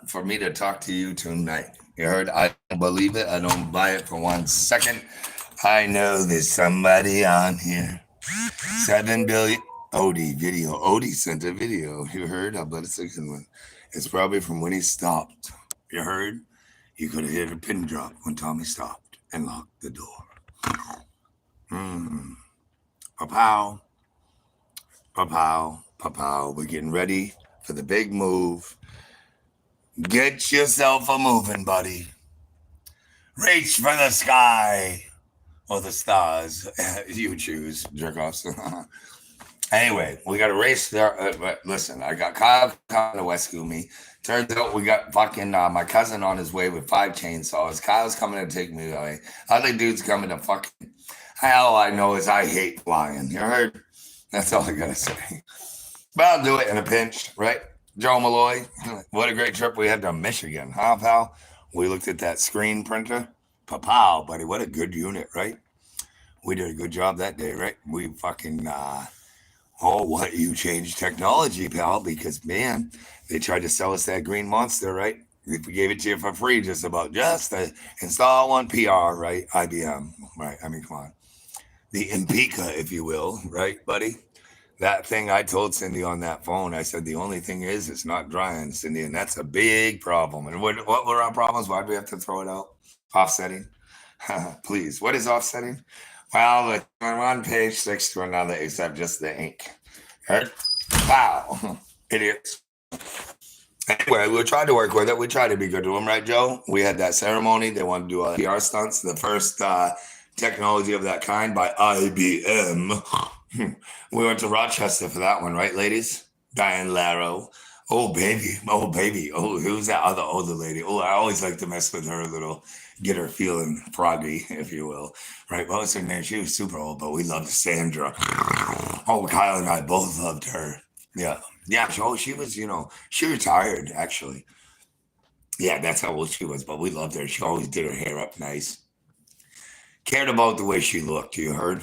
for me to talk to you tonight. You heard? I don't believe it. I don't buy it for 1 second. I know there's somebody on here. 7 billion. Odie video. Odie sent a video. You heard? I bet it's a good one. It's probably from when he stopped. You heard? You could have heard a pin drop when Tommy stopped and locked the door. Mm. Pow, pow, pow. We're getting ready for the big move. Get yourself a moving, buddy. Reach for the sky or the stars. You choose, jerk offs. Anyway, we got to race there. Listen, I got Kyle coming to rescue me. Turns out we got fucking my cousin on his way with 5 chainsaws. Kyle's coming to take me away. Other dude's coming to fucking. All I know is I hate flying. You heard? That's all I got to say. But I'll do it in a pinch, right? Joe Malloy, what a great trip we had to Michigan, huh, pal? We looked at that screen printer. Pow, buddy, what a good unit, right? We did a good job that day, right? We fucking, what you changed technology, pal, because, man, they tried to sell us that green monster, right? We gave it to you for free just to install one PR, right? IBM, right? I mean, come on. The Impica, if you will, right, buddy? That thing I told Cindy on that phone, I said, the only thing is it's not drying, Cindy, and that's a big problem. And what were our problems? Why do we have to throw it out? Offsetting? Please. What is offsetting? Well, it's on one page sticks to another except just the ink. Right? Wow. Idiots. Anyway, we tried to work with it. We tried to be good to them, right, Joe? We had that ceremony. They wanted to do PR stunts. The first technology of that kind by IBM. We went to Rochester for that one, right, ladies? Diane Laro. Oh, baby. Oh, baby. Oh, who's that other older lady? Oh, I always like to mess with her a little, get her feeling froggy, if you will. Right? What was her name? She was super old, but we loved Sandra. Oh, Kyle and I both loved her. Yeah. Yeah. So she was, she retired, actually. Yeah, that's how old she was, but we loved her. She always did her hair up nice. Cared about the way she looked, you heard?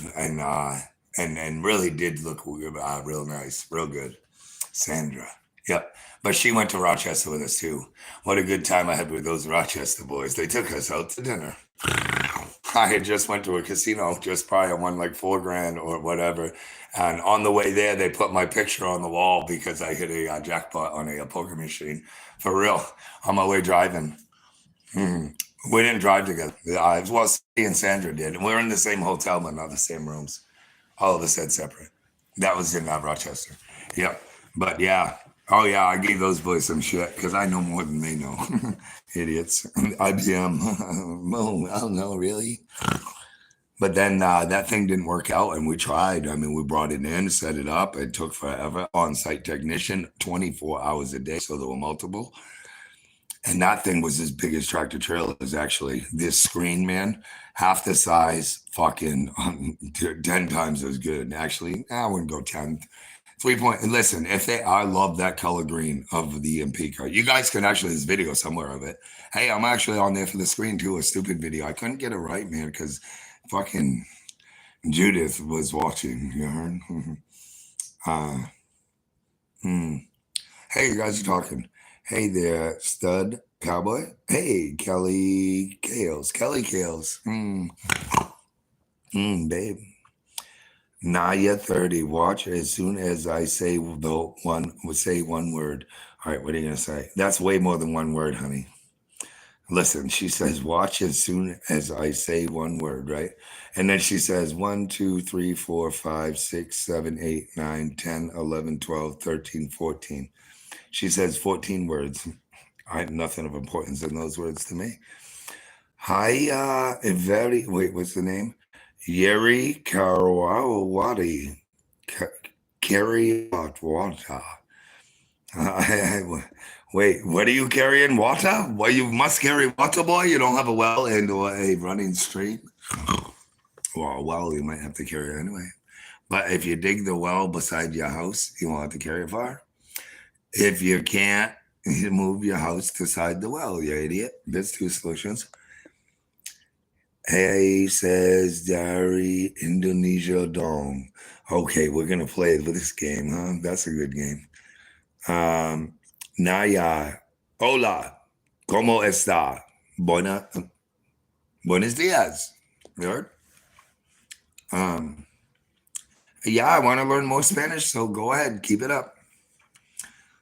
And really did look real nice, real good. Sandra. Yep. But she went to Rochester with us too. What a good time I had with those Rochester boys. They took us out to dinner. I had just went to a casino, just probably I won like $4,000 or whatever. And on the way there, they put my picture on the wall because I hit a jackpot on a poker machine. For real. On my way driving. Hmm. We didn't drive together. Well, Cindy and Sandra did. And we were in the same hotel, but not the same rooms. All of us had separate. That was in Rochester. Yep. But yeah. Oh yeah, I gave those boys some shit because I know more than they know. Idiots. IBM. Oh, I don't know, really. But then that thing didn't work out, and we tried. I mean, we brought it in, set it up. It took forever. On-site technician, 24 hours a day, so there were multiple. And that thing was as big as tractor trailers, actually. This screen, man, half the size, fucking 10 times as good. Actually, I wouldn't go 10. 3 point. And listen, I love that color green of the Impica. You guys can actually, there's video somewhere of it. Hey, I'm actually on there for the screen too, a stupid video. I couldn't get it right, man, because fucking Judith was watching. You heard? uh, hmm. Hey, you guys are talking. Hey there, stud cowboy. Hey, Kelly Kales. Kelly Kales. Babe. Naya 30. Watch as soon as I say one word. All right, what are you gonna say? That's way more than one word, honey. Listen, she says, watch as soon as I say one word, right? And then she says 1, 2, 3, 4, 5, 6, 7, 8, 9, 10, 11, 12, 13, 14. She says 14 words. I had nothing of importance in those words to me. Hi, what's the name? Yeri Karawati. Karyatwata. Wait, what are you carrying? Water? Well, you must carry water, boy. You don't have a well and or a running stream. Well, you might have to carry it anyway. But if you dig the well beside your house, you won't have to carry it far. If you can't, you move your house beside the well, you idiot. There's two solutions. Hey, says Dari Indonesia Dong. Okay, we're gonna play this game, huh? That's a good game. Naya Hola. ¿Cómo está? Buenos días. You heard? Um, yeah, I want to learn more Spanish, so go ahead. Keep it up.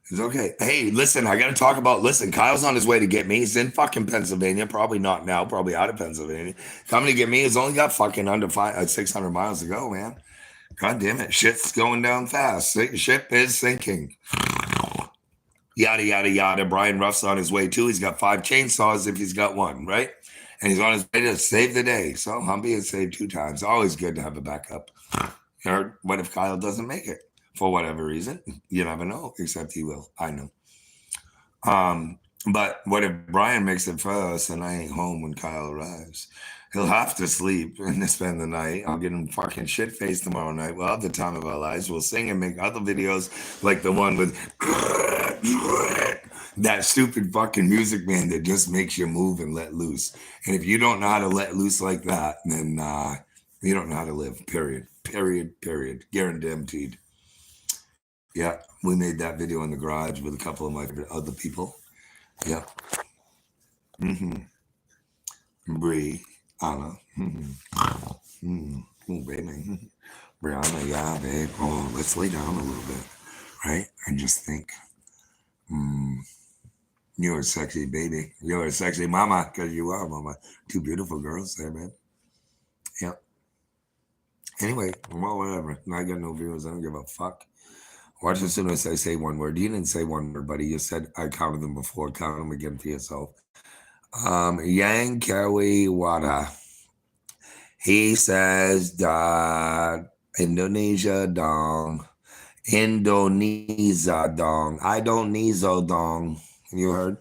It's okay. Hey, listen, I got to talk about. Listen, Kyle's on his way to get me. He's in fucking Pennsylvania. Probably not now. Probably out of Pennsylvania. Coming to get me. He's only got fucking under 600 miles to go, man. God damn it. Shit's going down fast. Ship is sinking. Yada, yada, yada. Brian Ruff's on his way too. He's got 5 chainsaws if he's got one, right? And he's on his way to save the day. So I'm being saved 2 times. Always good to have a backup. Or what if Kyle doesn't make it for whatever reason? You never know, except he will. I know. But what if Brian makes it first and I ain't home when Kyle arrives? He'll have to sleep and spend the night. I'll get him fucking shit faced tomorrow night. We'll have the time of our lives. We'll sing and make other videos like the one with that stupid fucking music man that just makes you move and let loose. And if you don't know how to let loose like that, then you don't know how to live. Period. Period. Period. Guaranteed. Yeah, we made that video in the garage with a couple of my favorite other people. Yeah. Bree, Anna. Oh, baby. Brianna, yeah, babe. Oh, let's lay down a little bit, right? And just think. You're a sexy baby. You're a sexy mama, because you are, mama. 2 beautiful girls there, man. Yep. Anyway, well, whatever. I got no viewers. I don't give a fuck. Watch as soon as I say one word. You didn't say one word, buddy. You said I counted them before. Count them again for yourself. Yang Kerry Wada. He says that Indonesia dong. Indonesia dong. I don't need so dong. You heard?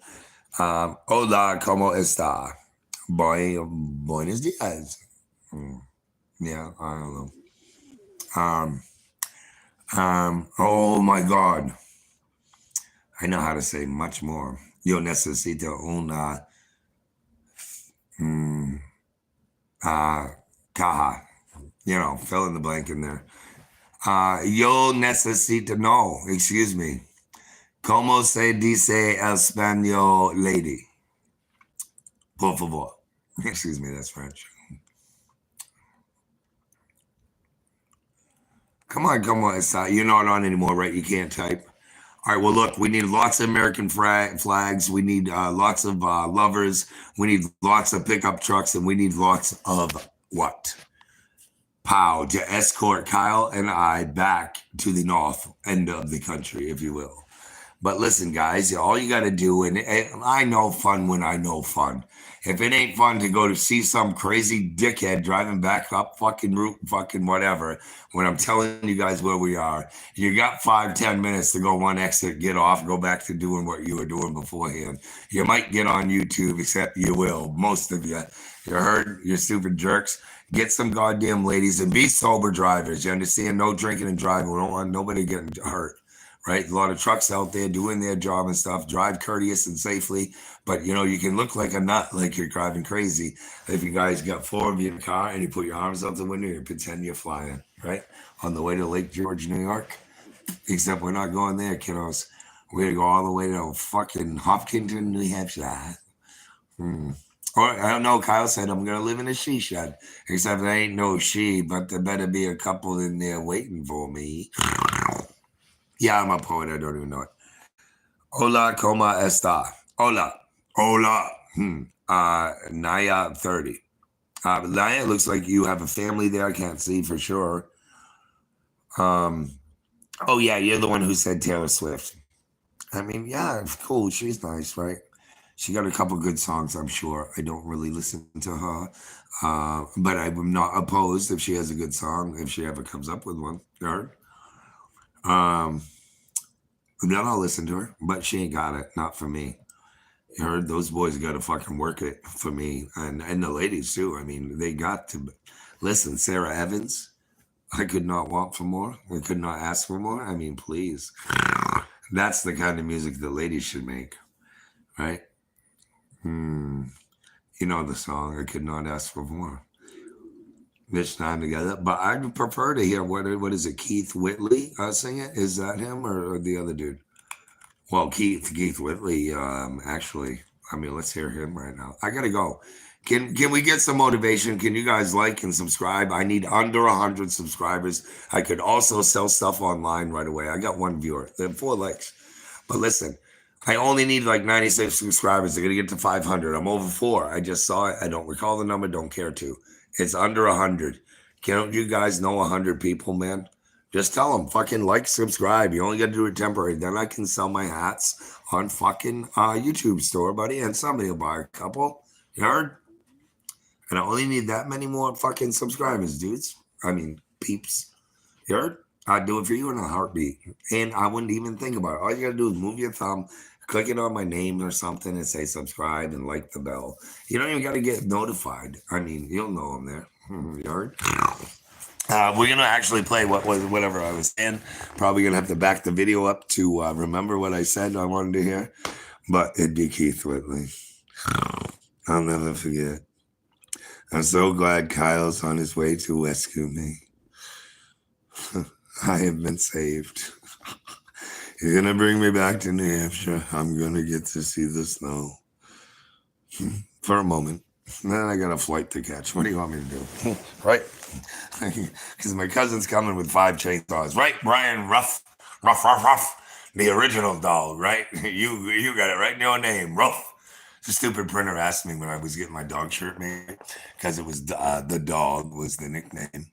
Hola, ¿cómo está? Buenos días. Yeah, I don't know. Oh my God. I know how to say much more. Yo necesito una caja. You know, fill in the blank in there. Yo necesito, no, excuse me. ¿Cómo se dice español lady? Por favor. Excuse me, that's French. Come on, you're not on anymore, right? You can't type. All right, well, look, we need lots of American flags. We need lots of lovers. We need lots of pickup trucks, and we need lots of what? POW to escort Kyle and I back to the north end of the country, if you will. But listen, guys, all you got to do, and I know fun when I know fun. If it ain't fun to go to see some crazy dickhead driving back up fucking route, fucking whatever, when I'm telling you guys where we are, you got 5-10 minutes to go one exit, get off, go back to doing what you were doing beforehand. You might get on YouTube, except you will, most of you. You heard, you stupid jerks. Get some goddamn ladies and be sober drivers. You understand? No drinking and driving. We don't want nobody getting hurt. Right? A lot of trucks out there doing their job and stuff. Drive courteous and safely. But, you know, you can look like a nut, like you're driving crazy. If you guys got 4 of you in a car and you put your arms out the window and pretend you're flying, right? On the way to Lake George, New York. Except we're not going there, kiddos. We're going to go all the way to fucking Hopkinton, New Hampshire. Or, I don't know, Kyle said, I'm going to live in a she shed. Except there ain't no she, but there better be a couple in there waiting for me. Yeah, I'm a poet. I don't even know it. Hola, ¿cómo está? Hola. Hola. Naya 30. Naya, it looks like you have a family there. I can't see for sure. Oh, yeah, you're the one who said Taylor Swift. I mean, yeah, cool. She's nice, right? She got a couple good songs, I'm sure. I don't really listen to her. But I'm not opposed if she has a good song, if she ever comes up with one. Right? Then I'll listen to her, but she ain't got it. Not for me. You heard those boys got to fucking work it for me, and the ladies too. I mean, they got to listen. Sarah Evans, I could not want for more. I could not ask for more. I mean, please. That's the kind of music the ladies should make, right? You know the song. I could not ask for more. This time together, but I'd prefer to hear what is it? Keith Whitley sing it? Is that him or the other dude? Well, Keith Whitley, actually, I mean, let's hear him right now. I gotta go. Can we get some motivation? Can you guys like and subscribe? I need under 100 subscribers. I could also sell stuff online right away. I got one viewer. They have 4 likes. But listen, I only need like 96 subscribers. They're gonna get to 500. I'm over 4. I just saw it. I don't recall the number. Don't care to. It's under 100. Can't you guys know 100 people, man? Just tell them, fucking like, subscribe. You only got to do it temporary. Then I can sell my hats on fucking YouTube store, buddy, and somebody will buy a couple. You heard? And I only need that many more fucking subscribers, dudes. I mean, peeps. You heard? I'd do it for you in a heartbeat. And I wouldn't even think about it. All you got to do is move your thumb, click it on my name or something, and say subscribe and like the bell. You don't even got to get notified. I mean, you'll know I'm there. You heard? We're gonna actually play whatever I was saying. Probably gonna have to back the video up to remember what I said I wanted to hear, but it'd be Keith Whitley. I'll never forget. I'm so glad Kyle's on his way to rescue me. I have been saved. You're gonna bring me back to New Hampshire. I'm gonna get to see the snow for a moment. Then I got a flight to catch. What do you want me to do? Right? Because my cousin's coming with 5 chainsaws. Right, Brian Ruff. The original dog, right? You got it right in your name. Ruff. The stupid printer asked me when I was getting my dog shirt made, because it was the dog was the nickname.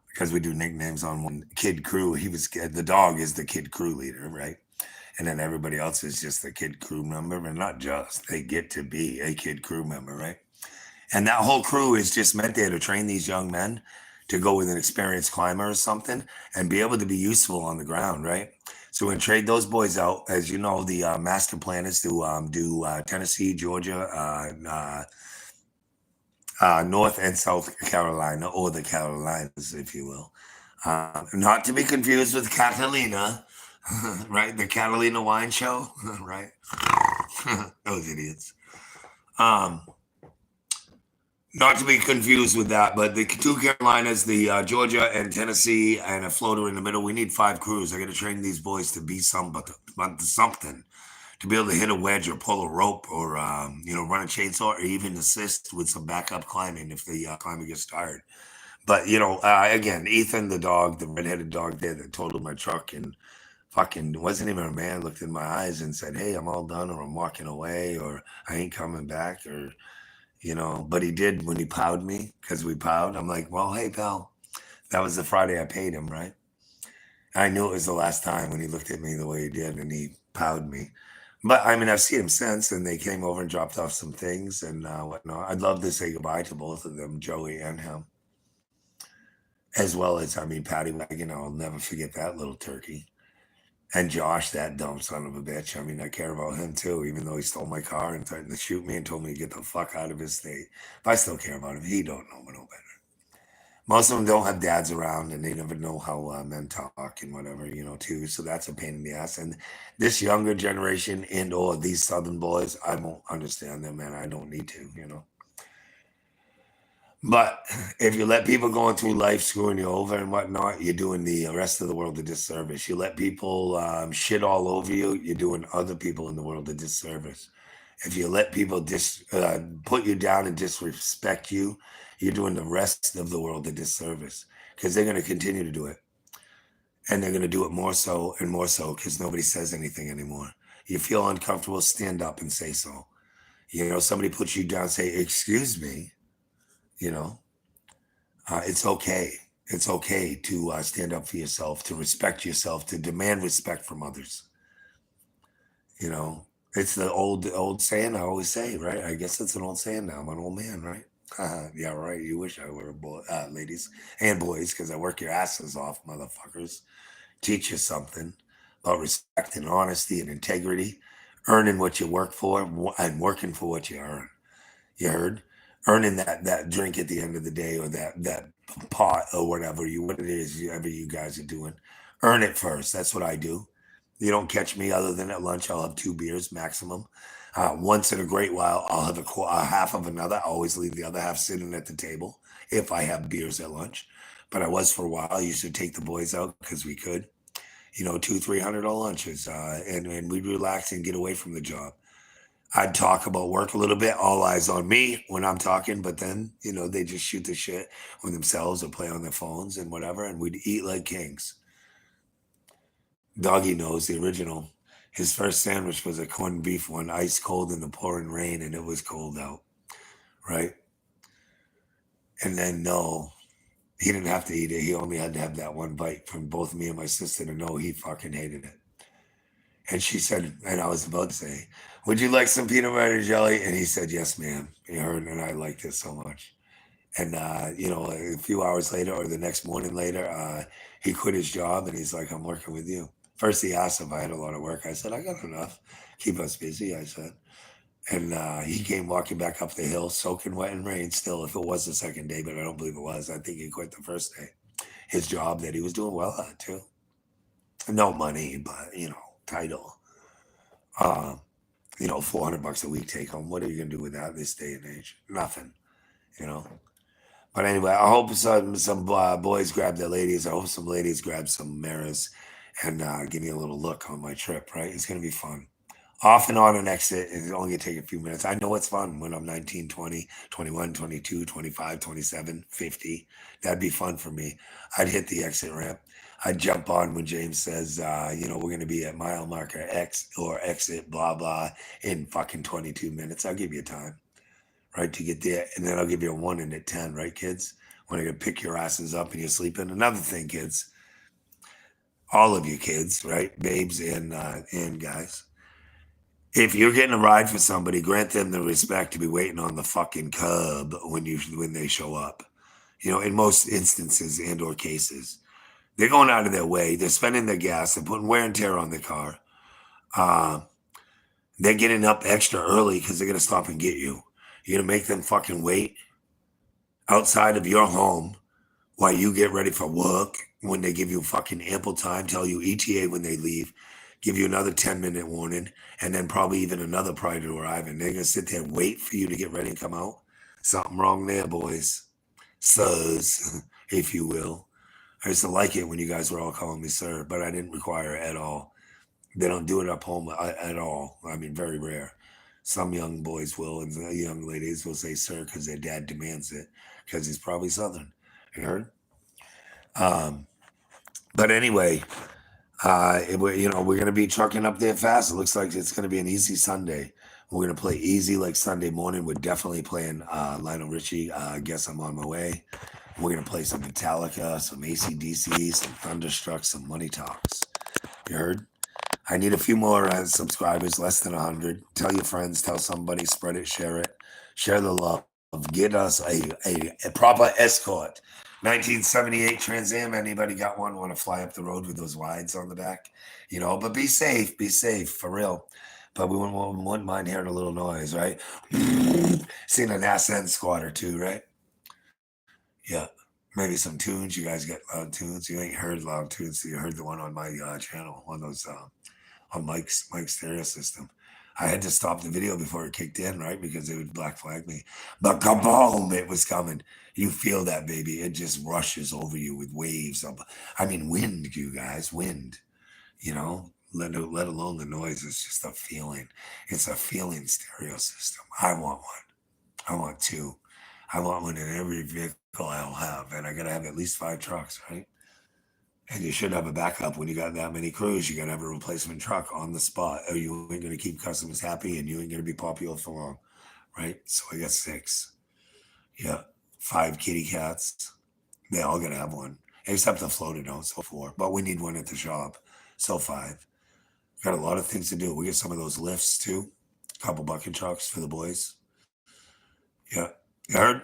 Because we do nicknames on one kid crew. The dog is the kid crew leader, right? And then everybody else is just the kid crew member, and not just, they get to be a kid crew member, right? And that whole crew is just meant there to train these young men to go with an experienced climber or something and be able to be useful on the ground, right? So we're gonna trade those boys out. As you know, the master plan is to do Tennessee, Georgia, North and South Carolina, or the Carolinas, if you will. Not to be confused with Catalina, right? The Catalina Wine Show, right? Those idiots. Not to be confused with that, but the 2 Carolinas, the Georgia and Tennessee, and a floater in the middle. We need 5 crews. I got to train these boys to be something, to be able to hit a wedge or pull a rope or run a chainsaw or even assist with some backup climbing if the climber gets tired. But again, Ethan, the dog, the redheaded dog there that totaled my truck and fucking wasn't even a man, looked in my eyes and said, "Hey, I'm all done," or "I'm walking away," or "I ain't coming back," or but he did when he powed me, because we powed. I'm like, "Well, hey, pal," that was the Friday I paid him, right? I knew it was the last time when he looked at me the way he did and he powed me. But I mean, I've seen him since, and they came over and dropped off some things and whatnot. I'd love to say goodbye to both of them, Joey and him, as well as, I mean, Patty Wagon. I'll never forget that little turkey. And Josh, that dumb son of a bitch. I mean, I care about him too, even though he stole my car and threatened to shoot me and told me to get the fuck out of his state. But I still care about him. He don't know no better. Most of them don't have dads around, and they never know how men talk and whatever, too. So that's a pain in the ass. And this younger generation or these Southern boys, I won't understand them, man. I don't need to. But if you let people going through life screwing you over and whatnot, you're doing the rest of the world a disservice. You let people shit all over you, you're doing other people in the world a disservice. If you let people put you down and disrespect you, you're doing the rest of the world a disservice, because they're going to continue to do it. And they're going to do it more so and more so because nobody says anything anymore. You feel uncomfortable, stand up and say so. Somebody puts you down, say, "Excuse me." It's okay. It's okay to stand up for yourself, to respect yourself, to demand respect from others. It's the old saying I always say, right? I guess it's an old saying now. I'm an old man, right? Yeah, right. You wish I were a boy, ladies and boys, because I work your asses off, motherfuckers. Teach you something about respect and honesty and integrity, earning what you work for and working for what you earn. You heard? Earning that drink at the end of the day, or that pot or whatever what it is you guys are doing. Earn it first. That's what I do. You don't catch me other than at lunch. I'll have 2 beers maximum. Once in a great while, I'll have a half of another. I always leave the other half sitting at the table if I have beers at lunch. But I was for a while. I used to take the boys out because we could. $200-300 lunches, and we'd relax and get away from the job. I'd talk about work a little bit, all eyes on me when I'm talking, but then, they just shoot the shit with themselves or play on their phones and whatever, and we'd eat like kings. Doggy knows the original. His first sandwich was a corned beef one, ice cold in the pouring rain, and it was cold out, right? And then, no, he didn't have to eat it. He only had to have that one bite from both me and my sister to know he fucking hated it. And she said, and I was about to say, would you like some peanut butter jelly? And he said, yes, ma'am. He heard, and I liked it so much. And, a few hours later or the next morning later, he quit his job and he's like, I'm working with you. First, he asked if I had a lot of work. I said, I got enough. Keep us busy, I said. And he came walking back up the hill, soaking wet in rain still, if it was the second day, but I don't believe it was. I think he quit the first day. His job that he was doing well at, too. No money, but, title. $400 a week take home. What are you going to do with that this day and age? Nothing, you know? But anyway, I hope some boys grab their ladies. I hope some ladies grab some mirrors and give me a little look on my trip, right? It's going to be fun. Off and on an exit. It's only going to take a few minutes. I know it's fun when I'm 19, 20, 21, 22, 25, 27, 50. That'd be fun for me. I'd hit the exit ramp. I'd jump on when James says, we're going to be at mile marker X or exit, blah, blah, in fucking 22 minutes. I'll give you time, right, to get there. And then I'll give you a 1 in at 10, right, kids? When I can pick your asses up and you're sleeping. Another thing, kids, all of you kids, right, babes and guys, if you're getting a ride for somebody, grant them the respect to be waiting on the fucking curb when they show up. In most instances and or cases, they're going out of their way. They're spending their gas. They're putting wear and tear on their car. They're getting up extra early because they're going to stop and get you. You're going to make them fucking wait outside of your home while you get ready for work when they give you fucking ample time, tell you ETA when they leave, give you another 10-minute warning, and then probably even another prior to arriving. They're going to sit there and wait for you to get ready and come out. Something wrong there, boys. Sirs, if you will. I used to like it when you guys were all calling me sir, but I didn't require it at all. They don't do it up home at all. I mean, very rare. Some young boys will, and young ladies will say sir because their dad demands it because he's probably Southern. You heard? But anyway, we're going to be trucking up there fast. It looks like it's going to be an easy Sunday. We're going to play easy like Sunday morning. We're definitely playing Lionel Richie. I guess I'm on my way. We're going to play some Metallica, some AC/DC, some Thunderstruck, some Money Talks. You heard? I need a few more subscribers, less than 100. Tell your friends, tell somebody, spread it, share it. Share the love. Get us a proper escort. 1978 Trans Am. Anybody got one? Want to fly up the road with those wides on the back? But be safe, for real. But we wouldn't mind hearing a little noise, right? Seeing an ascent squatter too, right? Yeah. Maybe some tunes. You guys get loud tunes. You ain't heard loud tunes. So you heard the one on my channel, on those on Mike's stereo system. I had to stop the video before it kicked in, right? Because it would black flag me. But kaboom, it was coming. You feel that, baby. It just rushes over you with waves of, wind, you guys, wind. Let alone the noise. It's just a feeling. It's a feeling stereo system. I want one. I want two. I want one in every vehicle I'll have. And I got to have at least 5 trucks, right? And you should have a backup when you got that many crews. You got to have a replacement truck on the spot, or you ain't going to keep customers happy and you ain't going to be popular for long, right? So I got 6. Yeah. 5 kitty cats. They all got to have one, except the floater don't, so 4. But we need one at the shop, so 5. Got a lot of things to do. We get some of those lifts too. A couple bucket trucks for the boys. Yeah. You heard?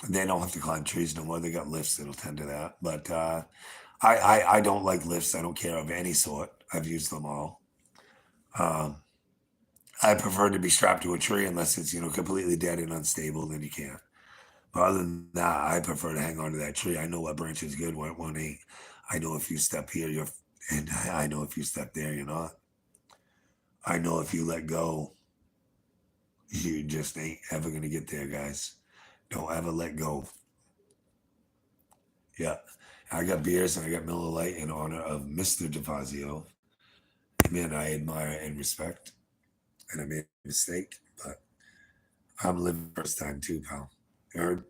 They don't have to climb trees no more. They got lifts that'll tend to that. But I don't like lifts. I don't care of any sort. I've used them all. I prefer to be strapped to a tree unless it's, completely dead and unstable, then you can't. But other than that, I prefer to hang on to that tree. I know what branch is good, what one ain't. I know if you step here, and I know if you step there, you're not. I know if you let go, you just ain't ever going to get there, guys. Don't ever let go. Yeah. I got beers and I got Miller Lite in honor of Mr. DeFazio. Man, I admire and respect. And I made a mistake, but I'm living first time too, pal. You heard?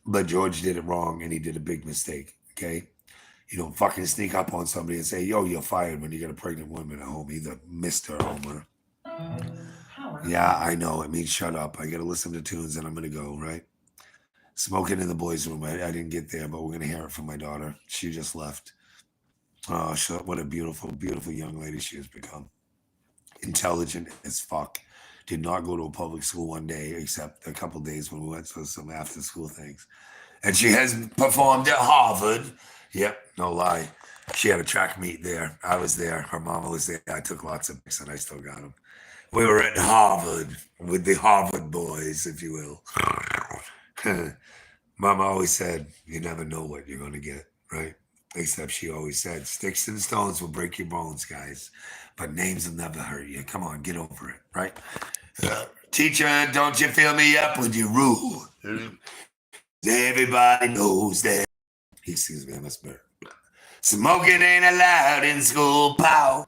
But George did it wrong and he did a big mistake. Okay. You don't fucking sneak up on somebody and say, yo, you're fired when you got a pregnant woman at home, either Mr. Homer. Yeah, I know. It means shut up. I got to listen to tunes and I'm going to go, right? Smoking in the boys' room. I didn't get there, but we're going to hear it from my daughter. She just left. Oh, what a beautiful, beautiful young lady she has become. Intelligent as fuck. Did not go to a public school one day, except a couple days when we went to some after school things. And she has performed at Harvard. Yep, no lie. She had a track meet there. I was there. Her mama was there. I took lots of pics and I still got them. We were at Harvard with the Harvard boys, if you will. Mama always said, you never know what you're going to get, right? Except she always said, sticks and stones will break your bones, guys, but names will never hurt you. Come on, get over it, right? Teacher, don't you fill me up with your rule. Everybody knows that. Excuse me, I must burn. Smoking ain't allowed in school, pal.